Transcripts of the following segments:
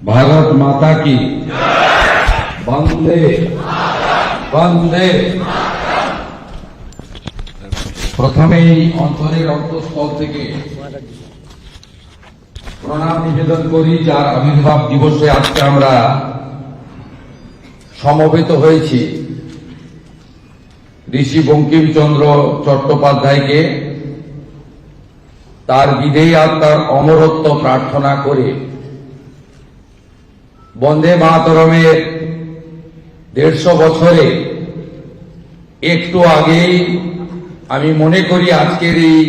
भारत माता की वंदे वंदे। প্রথমেই অন্তরের অন্তঃস্থল থেকে প্রণাম নিবেদন করি যার আবির্ভাব দিবসে আজকে আমরা সমবেত হয়েছি, ঋষি বঙ্কিমচন্দ্র চট্টোপাধ্যায়কে তার বিদেয়ী আত্মার অমরত্ব প্রার্থনা করে বন্দে মাতরমের 150 বছরে একটু আগেই আমি মনে করি আজকের এই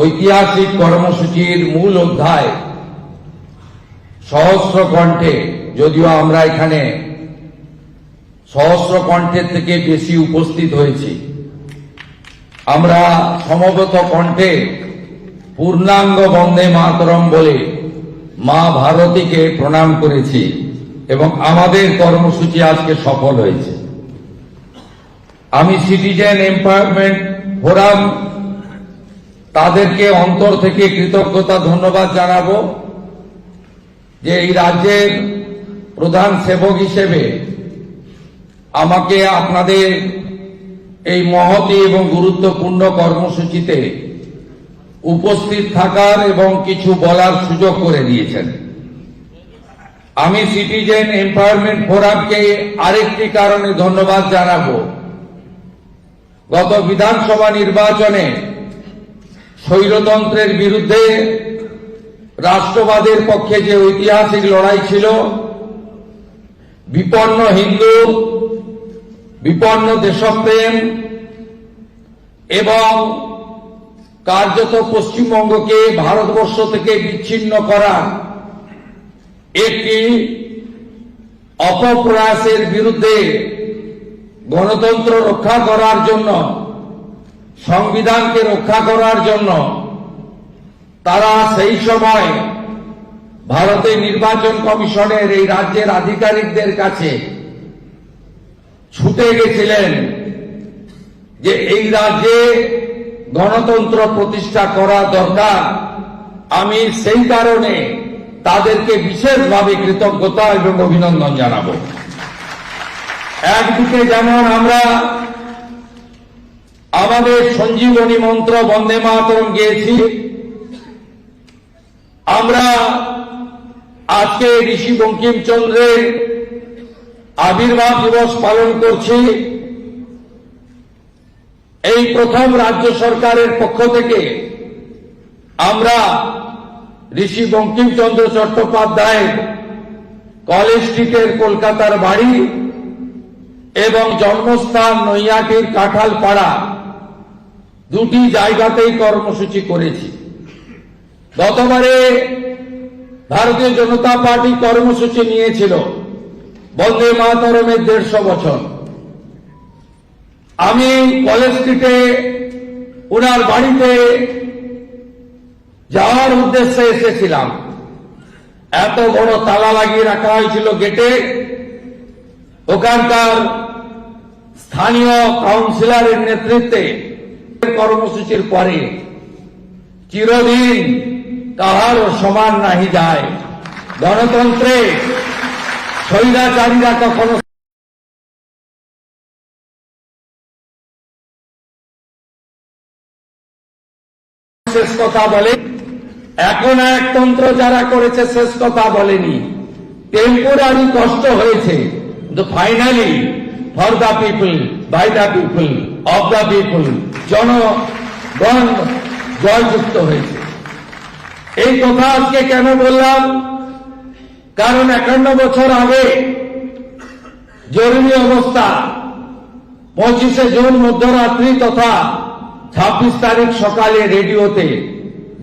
ঐতিহাসিক কর্মসূচির মূল অধ্যায় সহস্র কণ্ঠে, যদিও আমরা এখানে সহস্র কণ্ঠের থেকে বেশি উপস্থিত হয়েছি, আমরা সমবেত কণ্ঠে পূর্ণাঙ্গ বন্দে মাতরম বলে মা ভারতীকে প্রণাম করেছি এবং আমাদের কর্মসূচি আজকে সফল হয়েছে। আমি সিটিজেন এম্পাওয়ারমেন্ট ফোরাম তাদেরকে অন্তর থেকে কৃতজ্ঞতা ধন্যবাদ জানাবো যে এই রাজ্যের প্রধান সেবক হিসেবে আমাকে আপনাদের এই মহতী এবং গুরুত্বপূর্ণ কর্মসূচিতে উপস্থিত থাকার এবং কিছু বলার সুযোগ করে দিয়েছেন। আমি সিটিজেন এম্পাওয়ারমেন্ট ফোরামকে আরেকটি কারণে ধন্যবাদ জানাবো। গত বিধানসভা নির্বাচনে স্বৈরতন্ত্রের বিরুদ্ধে রাষ্ট্রবাদের পক্ষে যে ঐতিহাসিক লড়াই ছিল, বিপন্ন হিন্দু, বিপন্ন দেশপ্রেম এবং কার্যত পশ্চিমবঙ্গকে ভারতবর্ষ থেকে বিচ্ছিন্ন করার একটি অপপ্রয়াসের বিরুদ্ধে গণতন্ত্র রক্ষা করার জন্য, সংবিধানকে রক্ষা করার জন্য তারা সেই সময় ভারতের নির্বাচন কমিশনের এই রাজ্যের আধিকারিকদের কাছে ছুটে গেছিলেন যে এই রাজ্যে গণতন্ত্র প্রতিষ্ঠা করা দরকার। আমি সেই কারণে তাদেরকে বিশেষভাবে কৃতজ্ঞতা এবং অভিনন্দন জানাবো। একদিকে যেমন আমরা আমাদের সঞ্জীবনী মন্ত্র বন্দে মাতরম গেয়েছি, আমরা আজকে ঋষি বঙ্কিমচন্দ্রের আবির্ভাব দিবস পালন করছি। এই প্রথম রাজ্য সরকারের পক্ষ থেকে আমরা ঋষি বঙ্কিমচন্দ্র চট্টোপাধ্যায়ের কলেজ স্ট্রিটের কলকাতার বাড়ি এবং জন্মস্থান নৈহাটির কাঁঠালপাড়া দুটি জায়গাতেই কর্মসূচি করেছি। গতবারে ভারতীয় জনতা পার্টি কর্মসূচি নিয়েছিল বন্দে মাতরমের 150 বছর। আমি কলেজ স্ট্রিটে ওনার বাড়িতে যাওয়ার উদ্দেশ্যে এসেছিলাম। এত বড় তালা লাগিয়ে রাখা হয়েছিল গেটে। ওখানকার স্থানীয় কাউন্সিলরের নেতৃত্বে কর্মসূচির পরে চিরদিন কাহারও সমান নাহি যায়, গণতন্ত্রে স্বৈরাচারীরা কখনো শেষ কথা বলে, এখন একতন্ত্র যারা করেছে শেষ কথা বলেনি। টেম্পোরারি কষ্ট হয়েছে, কিন্তু finally for the people, by the people, of the people, জনগণ জয়যুক্ত হয়েছে। এই কথা আজকে কেন বললাম? কারণ 51 বছর আগে জরুরি অবস্থা 25শে জুন মধ্যরাত্রি তথা 26 তারিখ সকালে রেডিওতে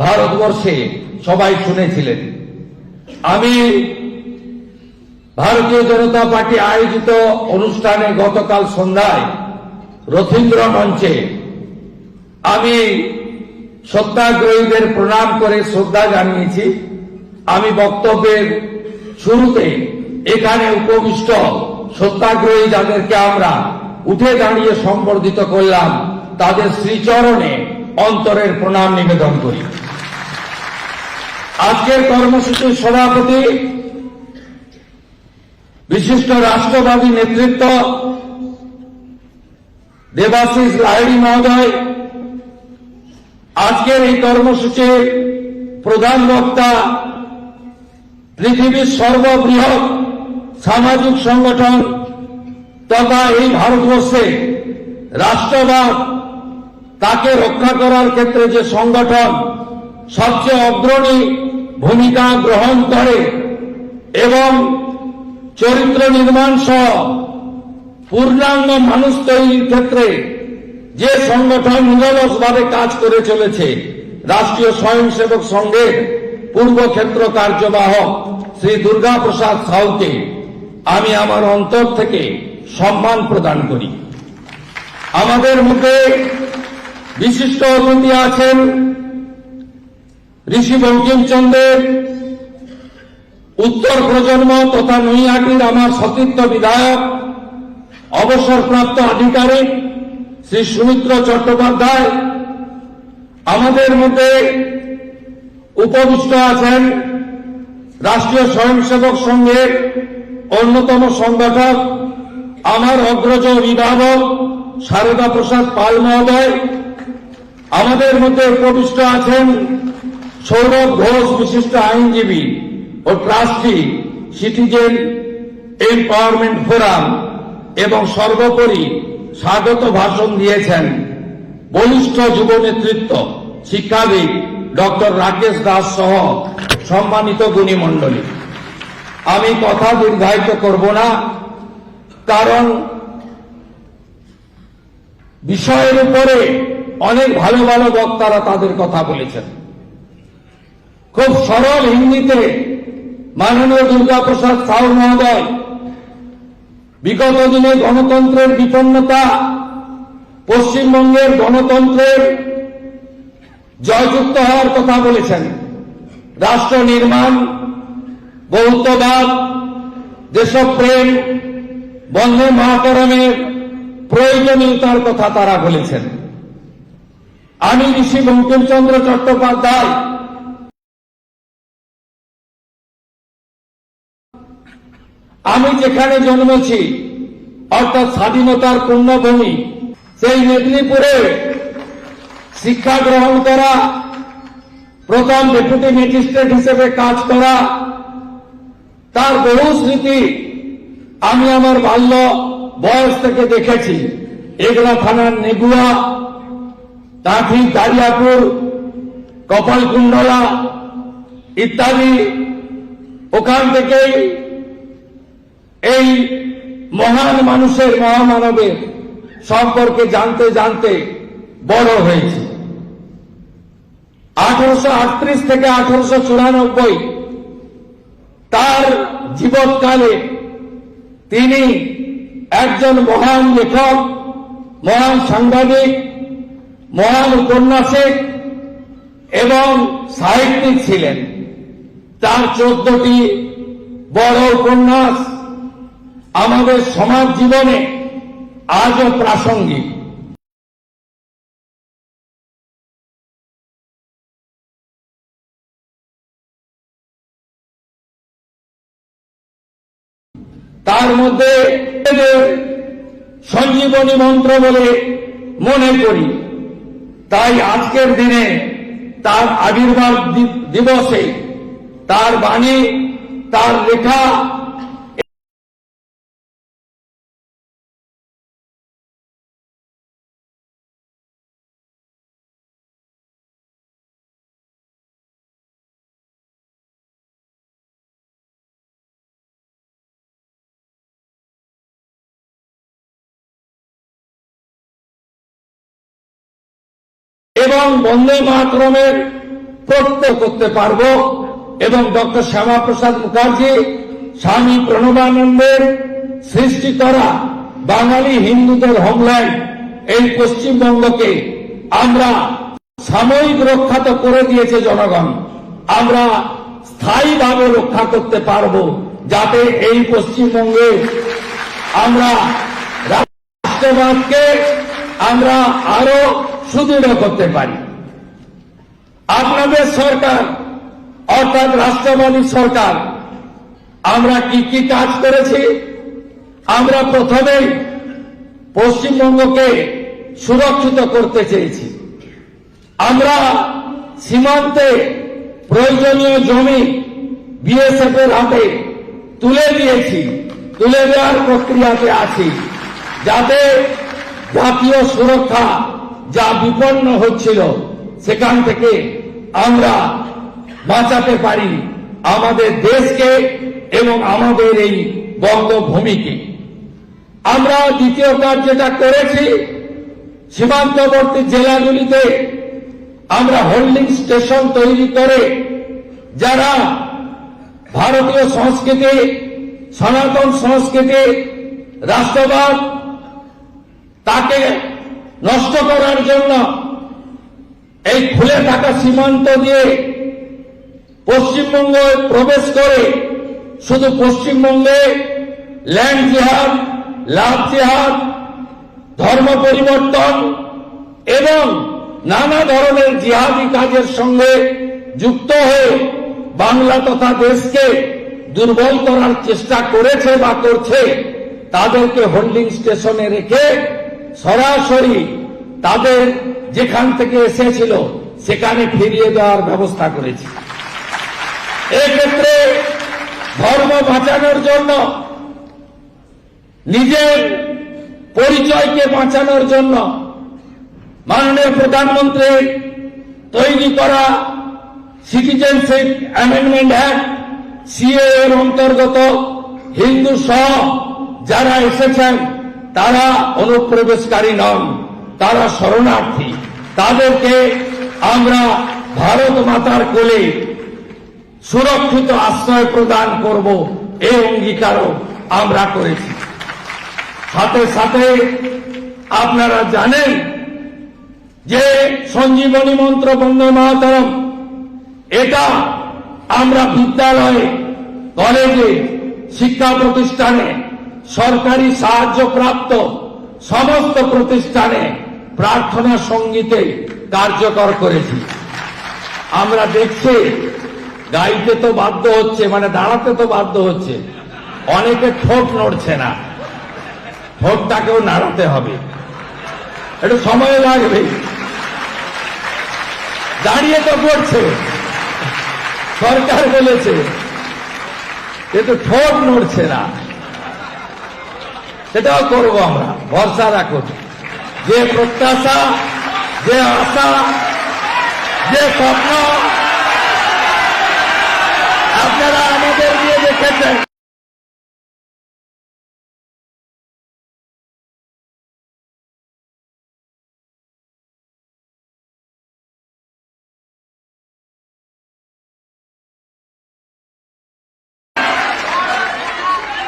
ভারতবর্ষে সবাই শুনেছিলেন। আমি ভারতীয় জনতা পার্টি আয়োজিত অনুষ্ঠানে গতকাল সন্ধ্যায় রথীন্দ্র মঞ্চে আমি সত্যাগ্রহীদের প্রণাম করে শ্রদ্ধা জানিয়েছি। আমি বক্তব্যের শুরুতে এখানে উপবিষ্ট সত্যাগ্রহী যাদেরকে আমরা উঠে দাঁড়িয়ে সম্বর্ধিত করলাম তাদের শ্রীচরণে অন্তরের প্রণাম নিবেদন করি। আজকের কর্মসূচির সভাপতি বিশিষ্ট রাষ্ট্রবাদী নেতৃত্ব দেবাশিস লাহিড়ী মহোদয়, আজকের এই কর্মসূচির প্রধান বক্তা পৃথিবীর সর্ববৃহৎ সামাজিক সংগঠন তথা এই ভারতবর্ষে রাষ্ট্রবাদ তাকে রক্ষা করার ক্ষেত্রে যে সংগঠন সবচেয়ে অগ্রণী ভূমিকা গ্রহণ করে এবং চরিত্র নির্মাণ সহ পূর্ণাঙ্গ মানুষ তৈরির ক্ষেত্রে যে সংগঠন নিরলসভাবে কাজ করে চলেছে, রাষ্ট্রীয় স্বয়ংসেবক সংঘের পূর্ব ক্ষেত্র কার্যবাহক শ্রী দুর্গা প্রসাদ সাউকে আমি আমার অন্তর থেকে সম্মান প্রদান করি। আমাদের মধ্যে বিশিষ্ট অতিথি আছেন ঋষি বঙ্কিমচন্দ্রের উত্তর প্রজন্ম তথা নৈহাটির আমার সতীর্থ বিধায়ক অবসরপ্রাপ্ত আধিকারিক শ্রী সুমিত্র চট্টোপাধ্যায়। আমাদের মধ্যে উপবিষ্ট আছেন রাষ্ট্রীয় স্বয়ংসেবক সংঘের অন্যতম সংগঠক আমার অগ্রজ অভিভাবক সারদা প্রসাদ পাল মহোদয়। আমাদের মধ্যে উপবিষ্ট আছেন সৌরভ ঘোষ, বিশিষ্ট আইনজীবী ও ট্রাস্টি সিটিজেন এম্পাওয়ারমেন্ট ফোরাম, এবং সর্বোপরি স্বাগত ভাষণ দিয়েছেন বলিষ্ঠ যুব নেতৃত্ব শিক্ষাবিদ ডক্টর রাকেশ দাস সহ সম্মানিত গুণী মণ্ডলী। আমি কথা দীর্ঘায়িত করব না, কারণ বিষয়ের উপরে অনেক ভালো ভালো বক্তারা তাদের কথা বলেছেন। খুব সরল হিন্দিতে মাননীয় দুর্গা প্রসাদ সাউ মহোদয় বিগত দিনে গণতন্ত্রের বিপন্নতা, পশ্চিমবঙ্গের গণতন্ত্রের জয়যুক্ত হওয়ার কথা বলেছেন। রাষ্ট্র নির্মাণ, বহুত্ববাদ, দেশপ্রেম, বন্দে মাতরমের প্রয়োজনীয়তার কথা তারা বলেছেন। আমি ঋষি বঙ্কিমচন্দ্র চট্টোপাধ্যায় আমি যেখানে জন্মেছি অর্থাৎ স্বাধীনতার পুণ্যভূমি সেই মেদিনীপুরে শিক্ষা গ্রহণ করা, প্রথম ডেপুটি ম্যাজিস্ট্রেট হিসেবে কাজ করা, তার বহু স্মৃতি আমি আমার বাল্য বয়স থেকে দেখেছি। এগলা থানার নেগুয়া, কাঁথি, দারিয়াপুর, কপালকুণ্ডলা ইত্যাদি, ওখান থেকেই এই মহান মানুষের, মহামানবের সম্পর্কে জানতে জানতে বড় হয়েছে। 1838 থেকে 1894 তার জীবৎকালে তিনি একজন মহান লেখক, মহান সাংবাদিক, মহান উপন্যাসিক এবং সাহিত্যিক ছিলেন। তার 14টি বড় উপন্যাস আমাদের সমাজ জীবনে আজও প্রাসঙ্গিক। তার মধ্যে সঞ্জীবনী মন্ত্র বলে মনে করি। তাই আজকের দিনে তার আবির্ভাব দিবসে তার বাণী, তার লেখা এবং বন্দে মাতরমের প্রত্যয় করতে পারব এবং ডক্টর শ্যামাপ্রসাদ মুখার্জি, স্বামী প্রণবানন্দের সৃষ্টি করা বাঙালি হিন্দুদের হোমল্যান্ড এই পশ্চিমবঙ্গকে আমরা সাময়িক রক্ষা তো করে দিয়েছে জনগণ, আমরা স্থায়ীভাবে রক্ষা করতে পারব, যাতে এই পশ্চিমবঙ্গে আমরা রাষ্ট্রবাদকে আমরা আরো সুদৃঢ় করতে পারি। আপনাদের সরকার অর্থাৎ রাষ্ট্রবাদী সরকার আমরা কি কি কাজ করেছি। আমরা প্রথমেই পশ্চিমবঙ্গকে সুরক্ষিত করতে চেয়েছি। আমরা সীমান্তে প্রয়োজনীয় জমি বিএসএফ এর হাতে তুলে দিয়েছি, তুলে দেওয়ার প্রক্রিয়াতে আছি, যাতে জাতীয় সুরক্ষা যা বিপন্ন হচ্ছিল সেখান থেকে আমরা বাঁচাতে পারি আমাদের দেশকে এবং আমাদের এই বঙ্গভূমিকে। আমরা দ্বিতীয় কাজ যেটা করেছি, সীমান্তবর্তী জেলাগুলিতে আমরা হোল্ডিং স্টেশন তৈরি করে যারা ভারতীয় সংস্কৃতি, সনাতন সংস্কৃতি, রাষ্ট্রবাদ তাকে নষ্ট করার জন্য এই খুলে থাকা সীমান্ত দিয়ে পশ্চিমবঙ্গে প্রবেশ করে শুধু পশ্চিমবঙ্গে ল্যান্ড জিহাদ, লাভ জিহাদ, ধর্ম পরিবর্তন এবং নানা ধরনের জিহাদি কাজের সঙ্গে যুক্ত হয়ে বাংলা তথা দেশকে দুর্বল করার চেষ্টা করেছে বা করছে, তাদেরকে হোল্ডিং স্টেশনে রেখে সরাসরি তাদের যেখান থেকে এসেছিল সেখানে ফিরিয়ে দেওয়ার ব্যবস্থা করেছি। এক্ষেত্রে ধর্ম বাঁচানোর জন্য, নিজের পরিচয়কে বাঁচানোর জন্য মাননীয় প্রধানমন্ত্রীর তৈরি করা সিটিজেনশিপ অ্যামেন্ডমেন্ট অ্যাক্ট সিএ এর অন্তর্গত হিন্দু সহ যারা এসেছেন তারা অনুপ্রবেশকারী নন, তারা শরণার্থী। তাদেরকে আমরা ভারত মাতার কোলে সুরক্ষিত আশ্রয় প্রদান করব, এই অঙ্গীকারও আমরা করেছি। সাথে সাথে আপনারা জানেন যে সঞ্জীবনী মন্ত্র বন্দে মাতরম, এটা আমরা বিদ্যালয়ে, কলেজে, শিক্ষা প্রতিষ্ঠানে, সরকারি সাহায্যপ্রাপ্ত সমস্ত প্রতিষ্ঠানে প্রার্থনা সঙ্গীতে কার্যকর করেছি। আমরা দেখছি গাইতে তো বাধ্য হচ্ছে, মানে দাঁড়াতে তো বাধ্য হচ্ছে, অনেকে ঠোঁট নড়ছে না, ঠোঁটটাকেও নাড়াতে হবে, একটু সময় লাগবে। দাঁড়িয়ে তো পড়ছে, সরকার বলেছে, কিন্তু ঠোঁট নড়ছে না, সেটাও করবো আমরা, ভরসা রাখুন। যে প্রত্যাশা, যে আশা, যে স্বপ্ন আপনারা আমাদের দিয়ে দেখেছেন,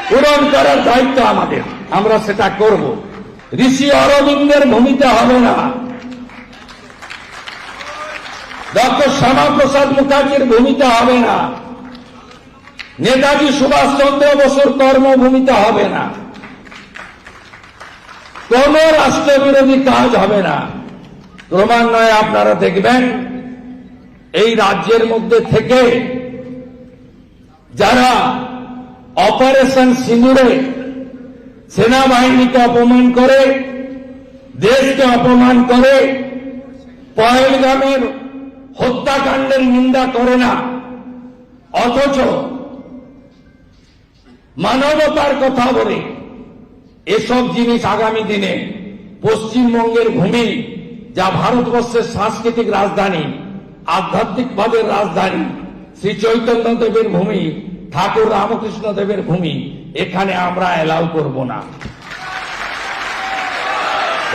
পূরণ করার দায়িত্ব আমাদের, আমরা সেটা করব। ঋষি অরবিন্দের ভূমিকা হবে না, ডক্টর শ্যামাপ্রসাদ মুখার্জির ভূমিকা হবে না, নেতাজি সুভাষচন্দ্র বসুর কর্মভূমিকা হবে না, কোন রাষ্ট্রবিরোধী কাজ হবে না। ক্রমান্বয়ে আপনারা দেখবেন এই রাজ্যের মধ্যে থেকে যারা অপারেশন সিঁদুরে সেনাবাহিনীকে অপমান করে, দেশকে অপমান করে, পহেলগামের হত্যাকাণ্ডের নিন্দা করে না, অথচ মানবতার কথা বলে এসব জিনিস আগামী দিনে পশ্চিমবঙ্গের ভূমি, যা ভারতবর্ষের সাংস্কৃতিক রাজধানী, আধ্যাত্মিকভাবের রাজধানী, শ্রী চৈতন্য দেবের ভূমি, ঠাকুর রামকৃষ্ণ দেবের ভূমি, এখানে আমরা এলাও করব না।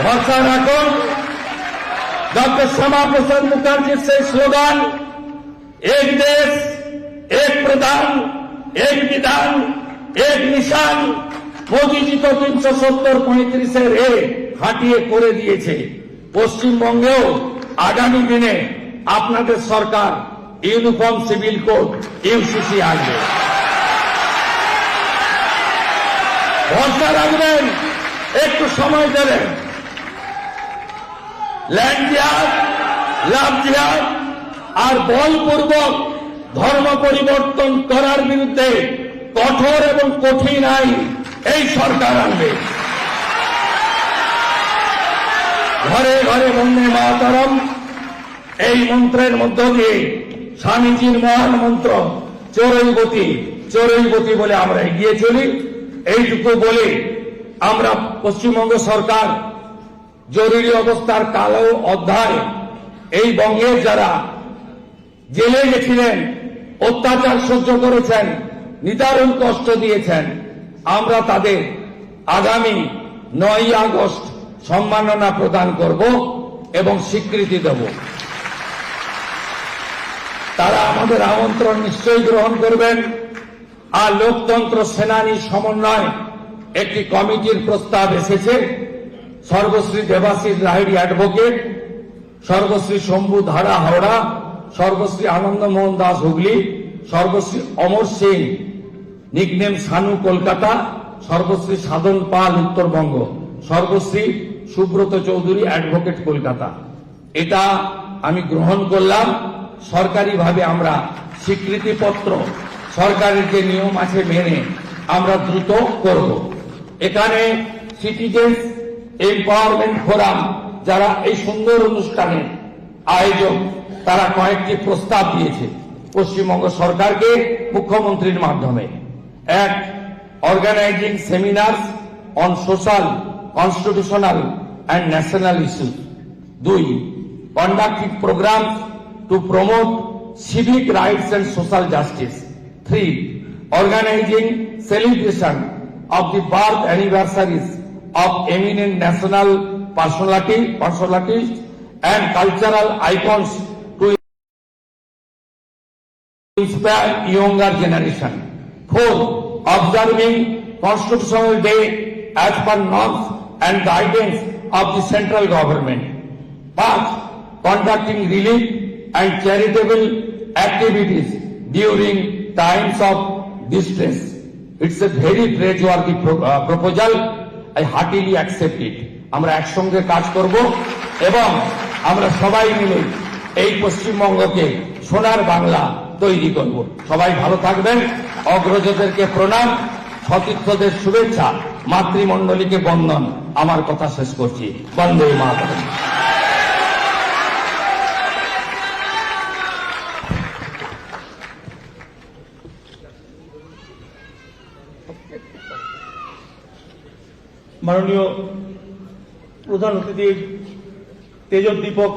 ভরসা রাখুন, ডক্টর শ্যামাপ্রসাদ মুখার্জির সেই স্লোগান, এক দেশ এক প্রধান এক বিধান এক নিশান, মোদীজি তো 370-35 এ হাঁটিয়ে করে দিয়েছে। পশ্চিমবঙ্গেও আগামী দিনে আপনাদের সরকার ইউনিফর্ম সিভিল কোড ইউসিসি আসবে, ভরসা রাখবেন, একটু সময় দেবেন। ল্যান্ড জিহাদ, লাভ জিহাদ আর বলপূর্বক ধর্ম পরিবর্তন করার বিরুদ্ধে কঠোর এবং কঠিন আইন এই সরকার আনবে। ঘরে ঘরে বন্দে মাতরম এই মন্ত্রের মধ্য দিয়ে স্বামীজির মহান মন্ত্র চরৈবতী চরৈবতী বলে আমরা এগিয়ে চলি। এইটুকু বলে আমরা পশ্চিমবঙ্গ সরকার জরুরি অবস্থার কালো অধ্যায় এই বঙ্গের যারা জেলে গেছিলেন, অত্যাচার সহ্য করেছেন, নিদারুণ কষ্ট দিয়েছেন, আমরা তাদের আগামী 9 আগস্ট সম্মাননা প্রদান করব এবং স্বীকৃতি দেব। তারা আমাদের আমন্ত্রণ নিশ্চয়ই গ্রহণ করবেন। আর লোকতন্ত্র সেনানী সমন্বয় একটি কমিটির প্রস্তাব এসেছে। সর্বশ্রী দেবাশিস লাহিড়ী অ্যাডভোকেট, সর্বশ্রী শম্ভু ধারা হাওড়া, সর্বশ্রী আনন্দমোহন দাস হুগলি, সর্বশ্রী অমর সিং নিকনেম সানু কলকাতা, সর্বশ্রী সাধন পাল উত্তরবঙ্গ, সর্বশ্রী সুব্রত চৌধুরী অ্যাডভোকেট কলকাতা। এটা আমি গ্রহণ করলাম। সরকারিভাবে আমরা স্বীকৃতিপত্র সরকারের যে নিয়ম আছে মেনে আমরা দ্রুত করব। এখানে সিটিজেন্স এম্পাওয়ারমেন্ট ফোরাম যারা এই সুন্দর অনুষ্ঠানের আয়োজক, তারা কয়েকটি প্রস্তাব দিয়েছে পশ্চিমবঙ্গ সরকারকে মুখ্যমন্ত্রীর মাধ্যমে। এক, organizing seminars on social, constitutional and national issues. 2, conducting programs to promote civic rights and social justice. 3, organizing celebration of the birth anniversaries of eminent national personalities and cultural icons to inspire younger generation. 4, observing Constitutional Day as per norms and guidance of the central government. 5, conducting relief and charitable activities during times of distress. It's a very praiseworthy proposal. I heartily accept it. আমরা একসঙ্গে কাজ করব এবং আমরা সবাই মিলে এই পশ্চিমবঙ্গকে সোনার বাংলা তৈরি করব। সবাই ভালো থাকবেন। অগ্রজদেরকে প্রণাম, সতীর্থদের শুভেচ্ছা, মাতৃমণ্ডলীকে বন্দন। আমার কথা শেষ করছি। বন্দে মাতরম। মাননীয় প্রধান অতিথি তেজোদ্দীপক